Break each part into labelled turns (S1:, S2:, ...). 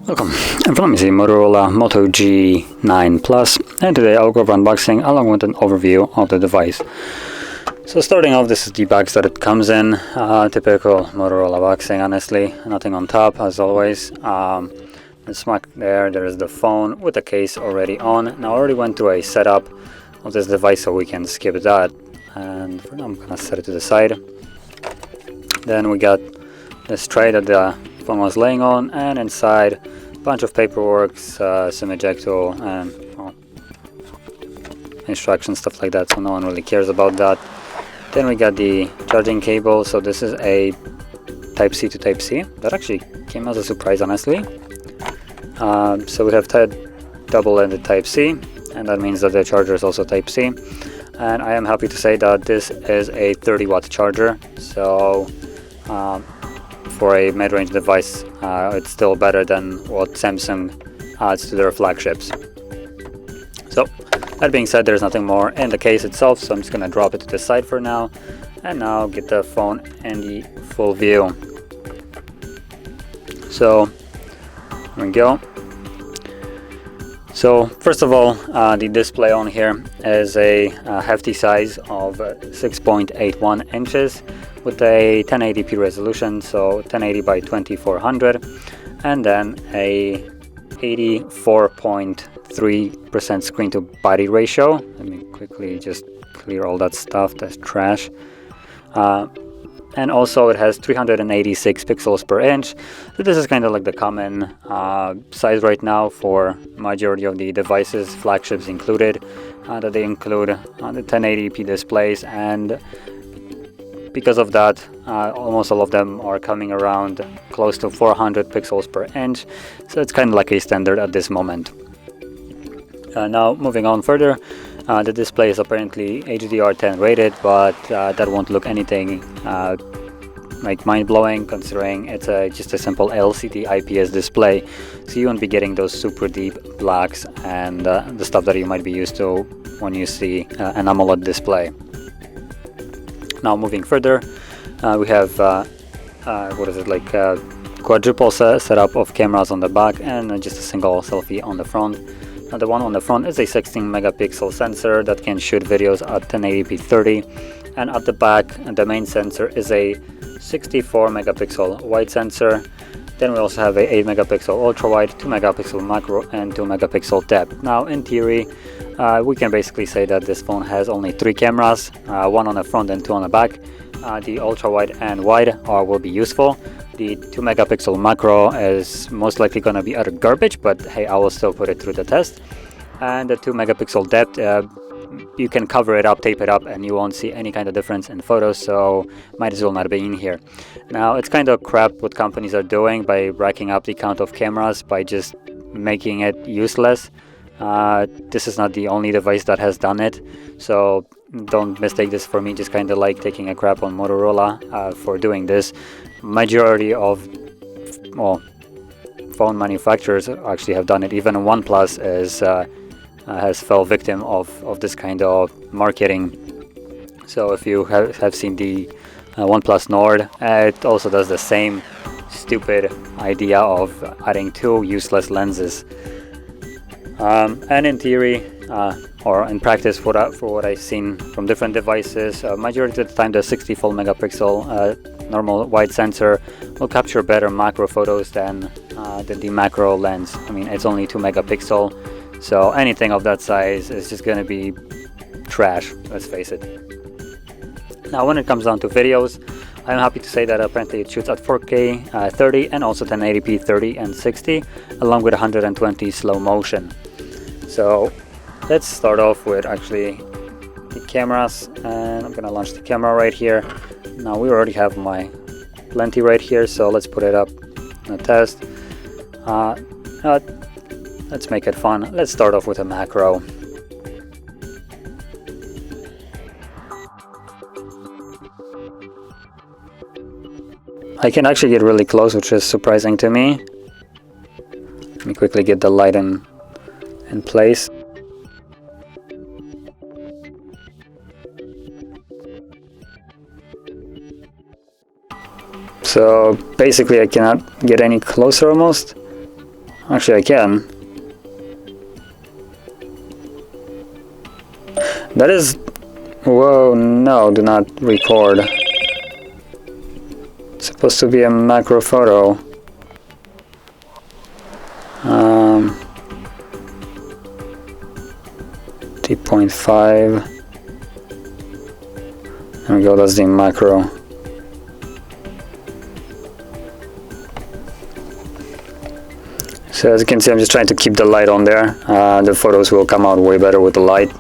S1: Welcome, and from me is the Motorola Moto G9 Plus, and today I'll go over unboxing along with an overview of the device. So starting off, this is the box that it comes in, typical Motorola boxing, honestly, nothing on top as always. The smack there is the phone with the case already on. Now I already went through a setup of this device, so we can skip that, and for now I'm gonna set it to the side. Then we got this tray that the phone was laying on, and inside a bunch of paperwork, some ejecto and instructions, stuff like that, so no one really cares about that. Then we got the charging cable. So this is a type C to type C. That actually came as a surprise, honestly. So we have double-ended type C, and that means that the charger is also type C. And I am happy to say that this is a 30-watt charger, so for a mid-range device, it's still better than what Samsung adds to their flagships. So that being said, there's nothing more in the case itself, so I'm just gonna drop it to the side for now, and now get the phone in the full view. So here we go. So first of all, the display on here is a hefty size of 6.81 inches with a 1080p resolution, so 1080 by 2400, and then a 84.3% screen to body ratio. Let me quickly just clear all that stuff, that's trash. And also it has 386 pixels per inch. So this is kind of like the common size right now for majority of the devices, flagships included, that they include the 1080p displays, and because of that, almost all of them are coming around close to 400 pixels per inch, so it's kind of like a standard at this moment. Now moving on further, the display is apparently HDR10 rated, but that won't look anything like mind-blowing, considering it's just a simple LCD IPS display, so you won't be getting those super deep blacks and the stuff that you might be used to when you see an AMOLED display. Now moving further, we have quadruple setup of cameras on the back and just a single selfie on the front. Now the one on the front is a 16 megapixel sensor that can shoot videos at 1080p 30, and at the back the main sensor is a 64 megapixel wide sensor. Then we also have a 8 megapixel ultra wide, 2 megapixel macro, and 2 megapixel depth. Now in theory, we can basically say that this phone has only 3 cameras, 1 on the front and 2 on the back. The ultra wide and wide will be useful. The 2 megapixel macro is most likely going to be utter garbage, but hey, I will still put it through the test. And the 2 megapixel depth, you can cover it up, tape it up, and you won't see any kind of difference in photos, so might as well not be in here. Now it's kind of crap what companies are doing by racking up the count of cameras by just making it useless. This is not the only device that has done it, so don't mistake this for me just kind of like taking a crap on Motorola for doing this. Majority of phone manufacturers actually have done it. Even OnePlus has fell victim of this kind of marketing. So if you have seen the OnePlus Nord, it also does the same stupid idea of adding 2 useless lenses. And in theory, or in practice, for what I've seen from different devices, majority of the time the 64 megapixel normal wide sensor will capture better macro photos than the macro lens. I mean, it's only 2 megapixel, so anything of that size is just going to be trash, let's face it. Now when it comes down to videos, I'm happy to say that apparently it shoots at 4K 30 and also 1080p 30 and 60, along with 120 slow motion. So let's start off with actually the cameras, and I'm gonna launch the camera right here. Now we already have my plenty right here, so let's put it up in a test. Let's make it fun. Let's start off with a macro. I can actually get really close, which is surprising to me. Let me quickly get the light in place. So basically I cannot get any closer almost. Actually I can. That is... Whoa, no, do not record. It's supposed to be a macro photo. 3.5. There we go, that's the macro. So as you can see, I'm just trying to keep the light on there. The photos will come out way better with the light.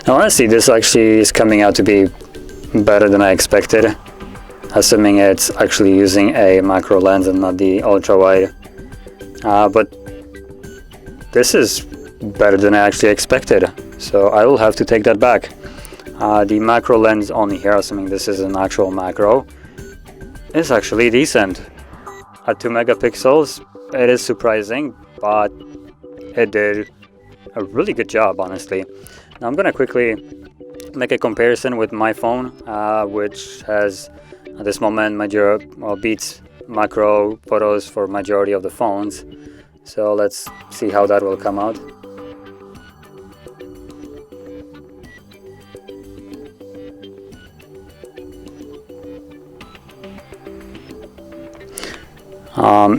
S1: Now honestly, this actually is coming out to be better than I expected, assuming it's actually using a macro lens and not the ultra wide. But this is better than I actually expected, so I will have to take that back. The macro lens on here, assuming this is an actual macro, is actually decent. At 2 megapixels, it is surprising, but it did a really good job, honestly. Now I'm gonna quickly make a comparison with my phone, which has at this moment beats macro photos for majority of the phones. So let's see how that will come out.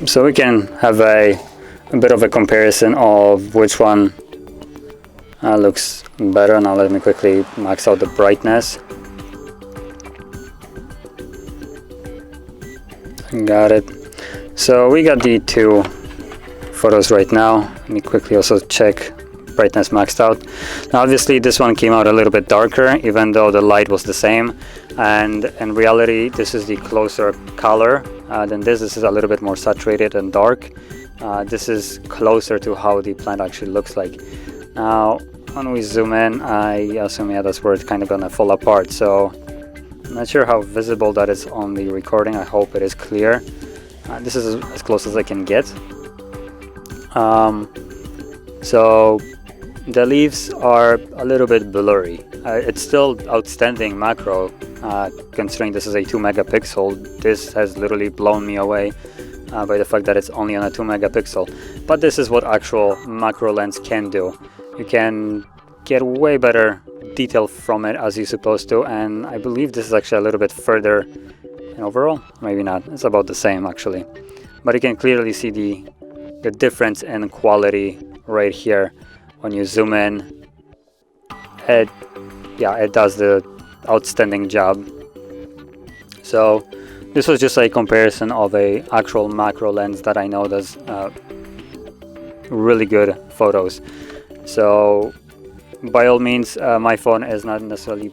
S1: So we can have a bit of a comparison of which one looks better. Now let me quickly max out the brightness. Got it. So we got the two photos right now. Let me quickly also check brightness maxed out. Now obviously this one came out a little bit darker, even though the light was the same, and in reality this is the closer color than this. This is a little bit more saturated and dark. This is closer to how the plant actually looks like. Now when we zoom in, I assume, yeah, that's where it's kind of gonna fall apart. So I'm not sure how visible that is on the recording. I hope it is clear. This is as close as I can get. So the leaves are a little bit blurry. It's still outstanding macro, considering this is a 2 megapixel. This has literally blown me away by the fact that it's only on a 2 megapixel. But this is what actual macro lens can do. You can get way better detail from it as you're supposed to, and I believe this is actually a little bit further in overall. Maybe not, it's about the same actually. But you can clearly see the difference in quality right here. When you zoom in, it does the outstanding job. So this was just a comparison of a actual macro lens that I know does really good photos. So by all means, my phone is not necessarily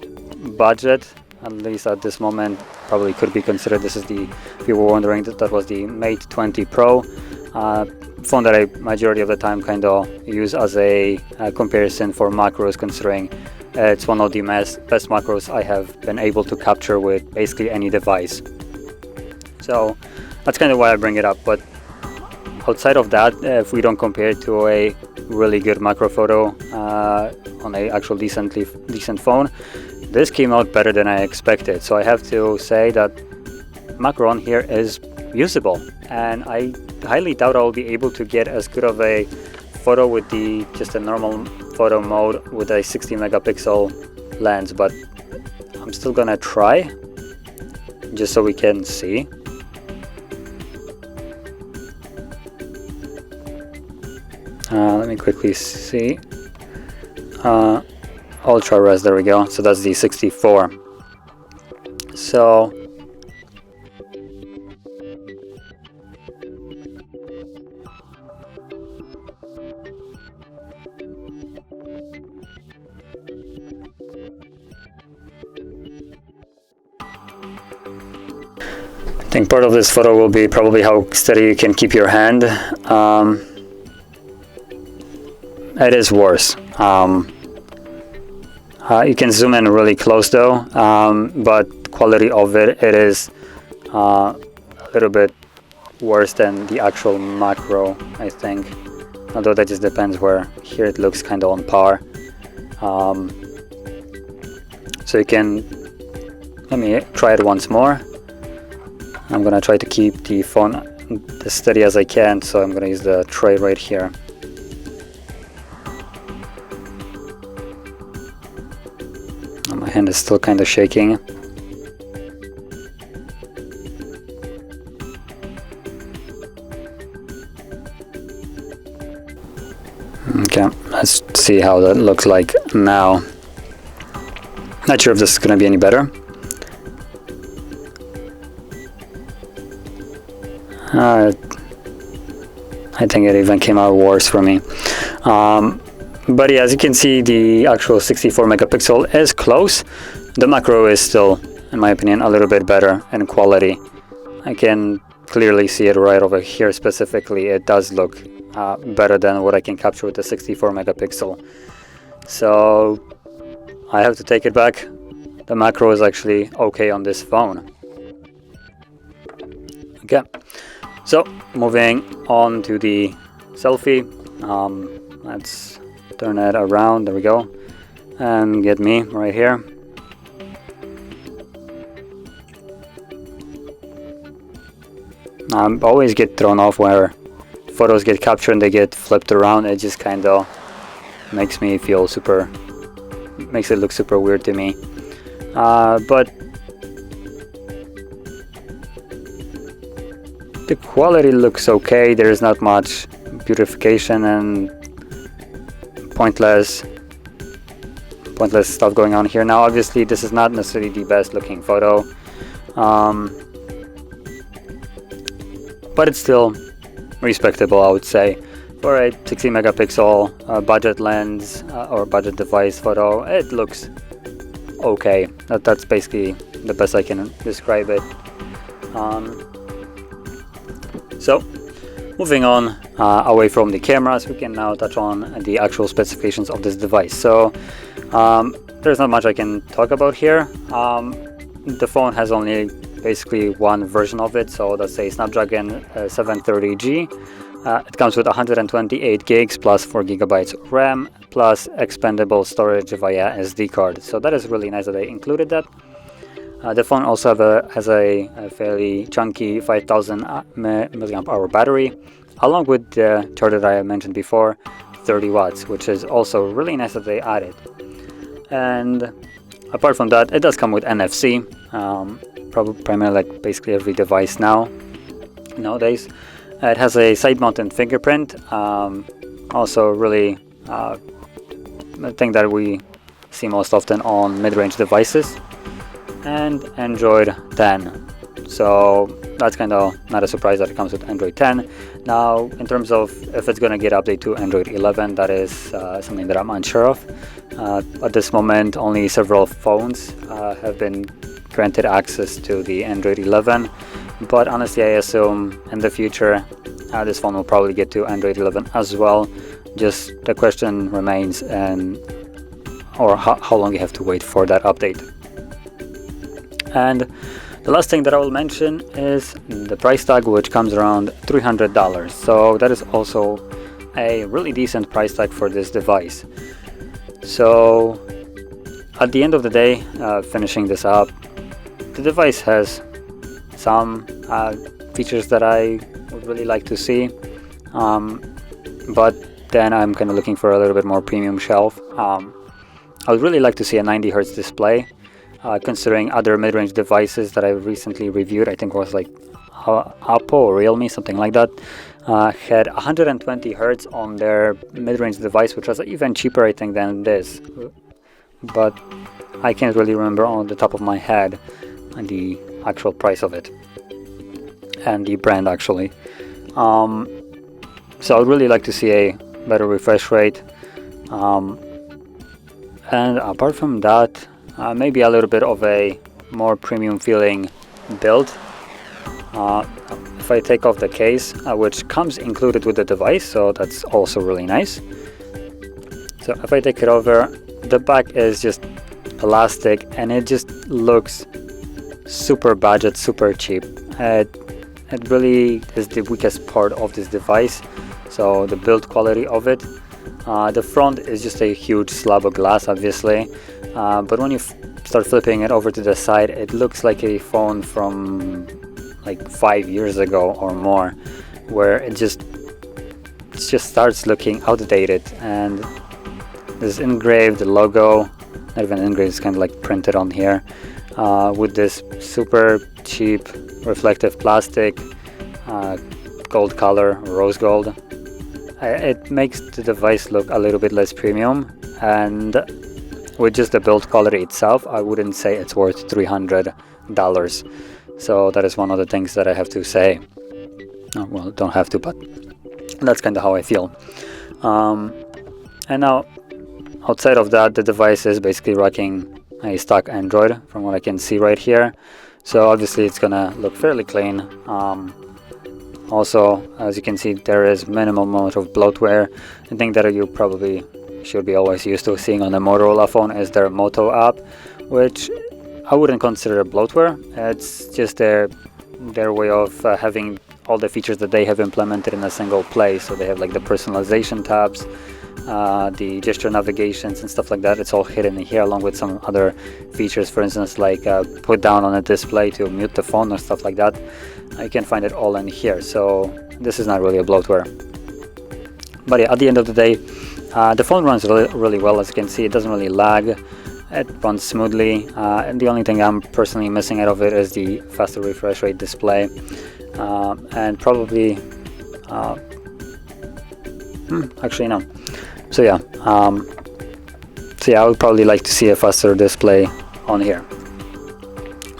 S1: budget, at least at this moment. Probably could be considered, this is the, if you were wondering, that was the Mate 20 Pro phone that I majority of the time kind of use as a comparison for macros, considering it's one of the best macros I have been able to capture with basically any device. So that's kind of why I bring it up. But outside of that, if we don't compare it to a really good macro photo on a actual decent phone, this came out better than I expected. So I have to say that macro on here is usable, and I highly doubt I will be able to get as good of a photo with just a normal photo mode with a 60 megapixel lens, but I'm still gonna try just so we can see. Let me quickly see. Ultra res, there we go. So that's the 64. So I think part of this photo will be probably how steady you can keep your hand. It is worse. You can zoom in really close though, but quality of it is a little bit worse than the actual macro, I think, although that just depends where. Here it looks kind of on par. So you can, let me try it once more. I'm gonna try to keep the phone as steady as I can, so I'm gonna use the tray right here. My hand is still kind of shaking. Okay, let's see how that looks like now. Not sure if this is gonna be any better. I think it even came out worse for me. But yeah, as you can see, the actual 64 megapixel is close. The macro is still, in my opinion, a little bit better in quality. I can clearly see it right over here specifically. It does look better than what I can capture with the 64 megapixel. So I have to take it back. The macro is actually okay on this phone. Okay, so moving on to the selfie. Let's turn it around, there we go, and get me right here. I always get thrown off where photos get captured and they get flipped around. It just kind of makes me feel makes it look super weird to me. But the quality looks okay. There's not much beautification and pointless stuff going on here. Now obviously this is not necessarily the best looking photo, but it's still respectable, I would say. For a 60 megapixel budget lens or budget device photo, it looks okay. That's basically the best I can describe it. So moving on away from the cameras, we can now touch on the actual specifications of this device. So there's not much I can talk about here. The phone has only basically one version of it, so that's a Snapdragon 730G. It comes with 128 gigs plus 4 gigabytes RAM plus expandable storage via SD card. So that is really nice that they included that. The phone also has a fairly chunky 5000 milliamp hour battery, along with the charger that I mentioned before, 30 watts, which is also really nice that they added. And apart from that, it does come with NFC, probably primarily like basically every device nowadays. It has a side-mounted fingerprint, also really a thing that we see most often on mid-range devices, and Android 10. So that's kind of not a surprise that it comes with Android 10. Now, in terms of if it's going to get updated to Android 11, that is something that I'm unsure of. At this moment, only several phones have been granted access to the Android 11, but honestly I assume in the future this phone will probably get to Android 11 as well. Just the question remains or how long you have to wait for that update. And the last thing that I will mention is the price tag, which comes around $300. So that is also a really decent price tag for this device. So at the end of the day, finishing this up, the device has some features that I would really like to see, but then I'm kind of looking for a little bit more premium shelf. I would really like to see a 90 Hz display, considering other mid-range devices that I recently reviewed. I think it was like Apple or Realme, something like that, had 120 Hz on their mid-range device, which was even cheaper I think than this, but I can't really remember on the top of my head the actual price of it and the brand actually. So I'd really like to see a better refresh rate, and apart from that, maybe a little bit of a more premium feeling build. If I take off the case, which comes included with the device, so that's also really nice. So if I take it over, the back is just plastic and it just looks super budget, super cheap. it really is the weakest part of this device, so the build quality of it. The front is just a huge slab of glass, obviously, but when you start flipping it over to the side, it looks like a phone from like 5 years ago or more, where it just starts looking outdated. And this engraved logo, not even engraved, it's kind of like printed on here, with this super cheap reflective plastic, gold color, rose gold. It makes the device look a little bit less premium, and with just the build quality itself, I wouldn't say it's worth $300. So that is one of the things that I have to say. Oh, well, don't have to, but that's kind of how I feel. And now, outside of that, the device is basically rocking a stock Android from what I can see right here. So obviously it's gonna look fairly clean. Also, as you can see, there is minimal amount of bloatware. The thing that you probably should be always used to seeing on the Motorola phone is their Moto app, which I wouldn't consider bloatware. It's just their way of having all the features that they have implemented in a single place. So they have like the personalization tabs, the gesture navigations and stuff like that. It's all hidden in here, along with some other features, for instance, like put down on a display to mute the phone or stuff like that. You can find it all in here, so this is not really a bloatware. But yeah, at the end of the day, the phone runs really well. As you can see, it doesn't really lag, it runs smoothly, and the only thing I'm personally missing out of it is the faster refresh rate display, and probably actually no. So yeah, I would probably like to see a faster display on here.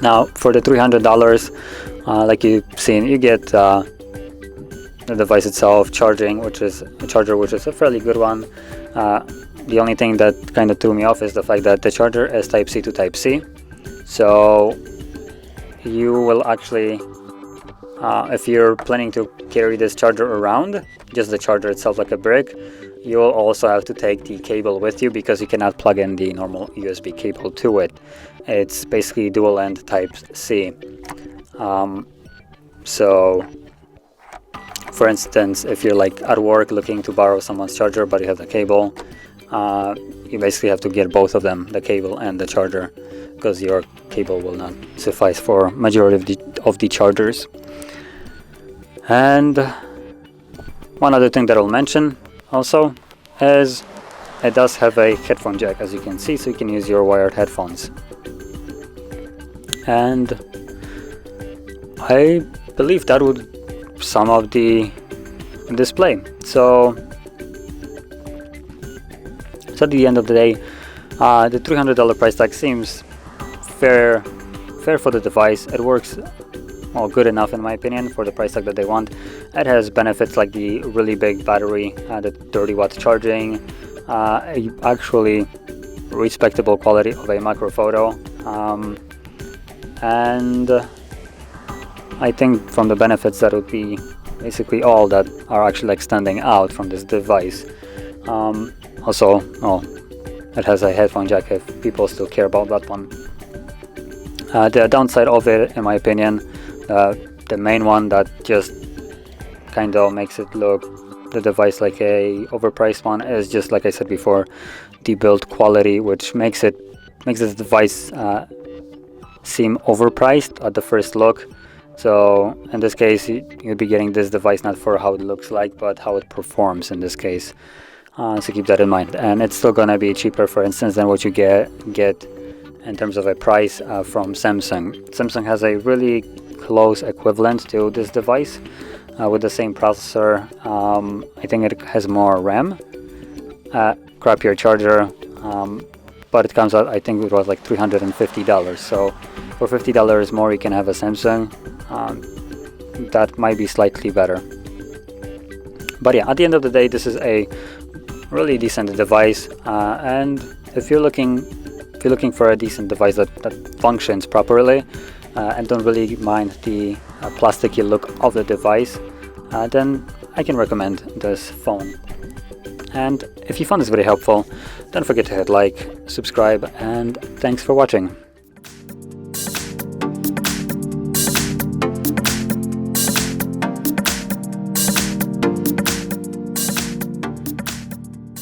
S1: Now for the $300, like you've seen, you get the device itself, charging, which is a fairly good one. The only thing that kind of threw me off is the fact that the charger is Type-C to Type-C. So you will actually, if you're planning to carry this charger around, just the charger itself like a brick, you will also have to take the cable with you, because you cannot plug in the normal USB cable to it. It's basically dual end Type-C. So for instance, if you're like at work looking to borrow someone's charger but you have the cable, you basically have to get both of them, the cable and the charger, because your cable will not suffice for majority of the chargers. And one other thing that I'll mention also is it does have a headphone jack, as you can see, so you can use your wired headphones. And I believe that would sum up the display. So at the end of the day, the $300 price tag seems fair for the device. It works well, good enough in my opinion for the price tag that they want. It has benefits like the really big battery, the 30-watt charging, actually respectable quality of a macro photo, and I think from the benefits that would be basically all that are actually like standing out from this device. Also, it has a headphone jack if people still care about that one. The downside of it, in my opinion, the main one that just kind of makes it look, the device, like a overpriced one, is just like I said before, the build quality, which makes this device seem overpriced at the first look. So in this case, you'll be getting this device not for how it looks like, but how it performs in this case. So keep that in mind. And it's still gonna be cheaper, for instance, than what you get in terms of a price from Samsung. Samsung has a really close equivalent to this device with the same processor. I think it has more RAM, crappier charger, but it comes out, I think it was like $350. So for $50 more, you can have a Samsung. That might be slightly better. But yeah, at the end of the day, this is a really decent device, and if you're looking for a decent device that functions properly and don't really mind the plasticky look of the device, then I can recommend this phone. And if you found this video helpful, don't forget to hit like, subscribe, and thanks for watching.